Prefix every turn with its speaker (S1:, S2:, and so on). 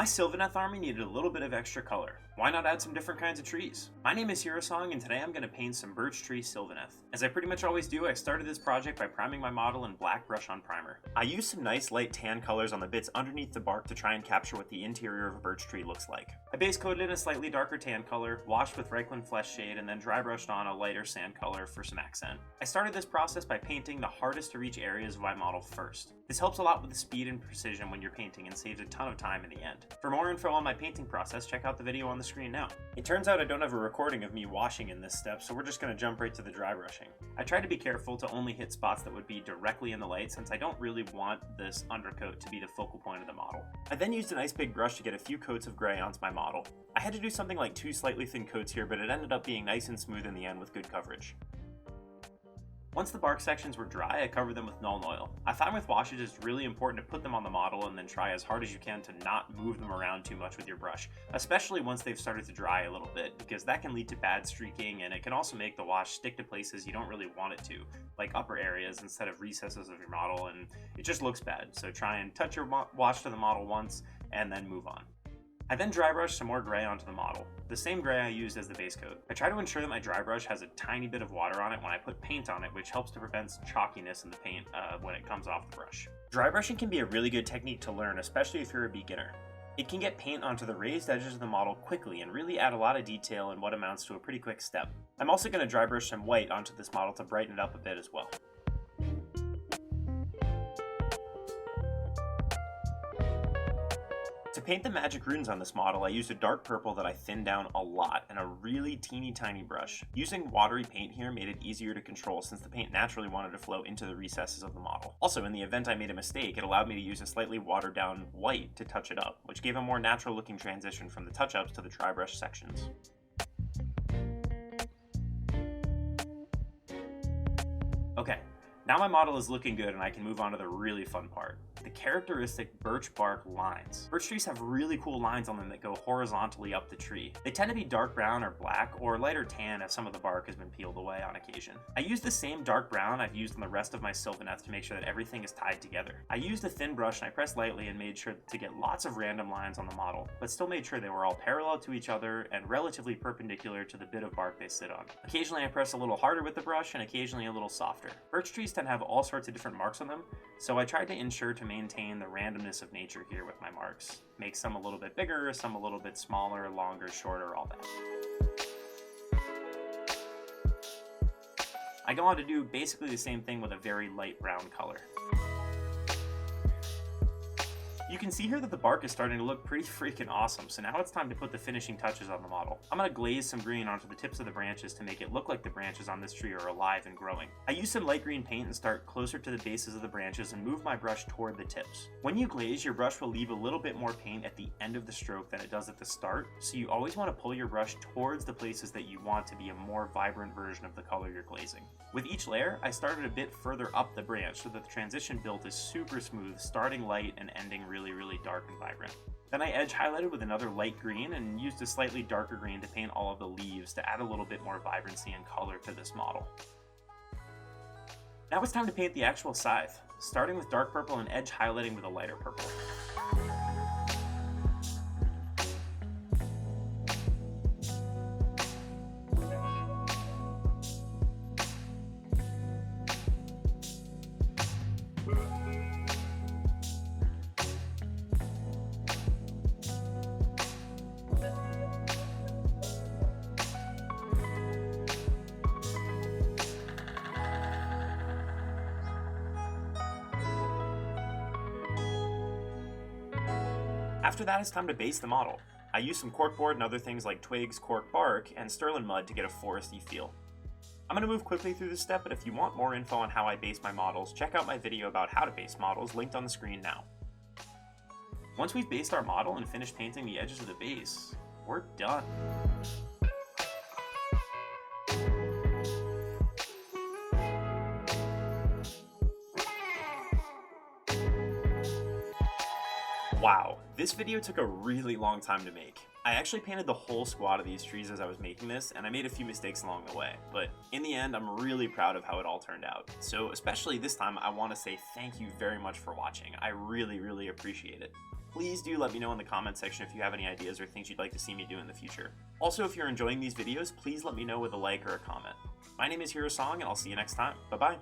S1: My Sylvaneth army needed a little bit of extra color. Why not add some different kinds of trees? My name is Hirosong, and today I'm going to paint some birch tree Sylvaneth. As I pretty much always do, I started this project by priming my model in black brush on primer. I used some nice light tan colors on the bits underneath the bark to try and capture what the interior of a birch tree looks like. I base coated in a slightly darker tan color, washed with Reikland Flesh Shade, and then dry brushed on a lighter sand color for some accent. I started this process by painting the hardest to reach areas of my model first. This helps a lot with the speed and precision when you're painting and saves a ton of time in the end. For more info on my painting process, check out the video on the screen now. It turns out I don't have a recording of me washing in this step, so we're just going to jump right to the dry brushing. I tried to be careful to only hit spots that would be directly in the light, since I don't really want this undercoat to be the focal point of the model. I then used a nice big brush to get a few coats of gray onto my model. I had to do something like 2 slightly thin coats here, but it ended up being nice and smooth in the end with good coverage. Once the bark sections were dry, I covered them with Nuln Oil. I find with washes it's really important to put them on the model and then try as hard as you can to not move them around too much with your brush, especially once they've started to dry a little bit, because that can lead to bad streaking and it can also make the wash stick to places you don't really want it to, like upper areas instead of recesses of your model, and it just looks bad. So try and touch your wash to the model once and then move on. I then dry brush some more gray onto the model, the same gray I used as the base coat. I try to ensure that my dry brush has a tiny bit of water on it when I put paint on it, which helps to prevent chalkiness in the paint when it comes off the brush. Dry brushing can be a really good technique to learn, especially if you're a beginner. It can get paint onto the raised edges of the model quickly and really add a lot of detail in what amounts to a pretty quick step. I'm also going to dry brush some white onto this model to brighten it up a bit as well. To paint the magic runes on this model, I used a dark purple that I thinned down a lot and a really teeny tiny brush. Using watery paint here made it easier to control since the paint naturally wanted to flow into the recesses of the model. Also, in the event I made a mistake, it allowed me to use a slightly watered down white to touch it up, which gave a more natural looking transition from the touch-ups to the dry brush sections. Okay. Now my model is looking good and I can move on to the really fun part, the characteristic birch bark lines. Birch trees have really cool lines on them that go horizontally up the tree. They tend to be dark brown or black, or lighter tan if some of the bark has been peeled away on occasion. I used the same dark brown I've used on the rest of my Sylvaneth to make sure that everything is tied together. I used a thin brush and I pressed lightly and made sure to get lots of random lines on the model, but still made sure they were all parallel to each other and relatively perpendicular to the bit of bark they sit on. Occasionally I press a little harder with the brush and occasionally a little softer. Birch trees tend to have all sorts of different marks on them, so I tried to ensure to maintain the randomness of nature here with my marks. Make some a little bit bigger, some a little bit smaller, longer, shorter, all that. I go on to do basically the same thing with a very light brown color. You can see here that the bark is starting to look pretty freaking awesome, so now it's time to put the finishing touches on the model. I'm going to glaze some green onto the tips of the branches to make it look like the branches on this tree are alive and growing. I use some light green paint and start closer to the bases of the branches and move my brush toward the tips. When you glaze, your brush will leave a little bit more paint at the end of the stroke than it does at the start, so you always want to pull your brush towards the places that you want to be a more vibrant version of the color you're glazing. With each layer, I started a bit further up the branch so that the transition built is super smooth, starting light and ending really dark and vibrant. Then I edge highlighted with another light green and used a slightly darker green to paint all of the leaves to add a little bit more vibrancy and color to this model. Now it's time to paint the actual scythe, starting with dark purple and edge highlighting with a lighter purple. After that, it's time to base the model. I use some corkboard and other things like twigs, cork bark, and sterling mud to get a foresty feel. I'm going to move quickly through this step, but if you want more info on how I base my models, check out my video about how to base models linked on the screen now. Once we've based our model and finished painting the edges of the base, we're done. Wow, this video took a really long time to make. I actually painted the whole squad of these trees as I was making this, and I made a few mistakes along the way, but in the end, I'm really proud of how it all turned out. So especially this time, I want to say thank you very much for watching. I really appreciate it. Please do let me know in the comment section if you have any ideas or things you'd like to see me do in the future. Also, if you're enjoying these videos, please let me know with a like or a comment. My name is Hero Song, and I'll see you next time. Bye-bye!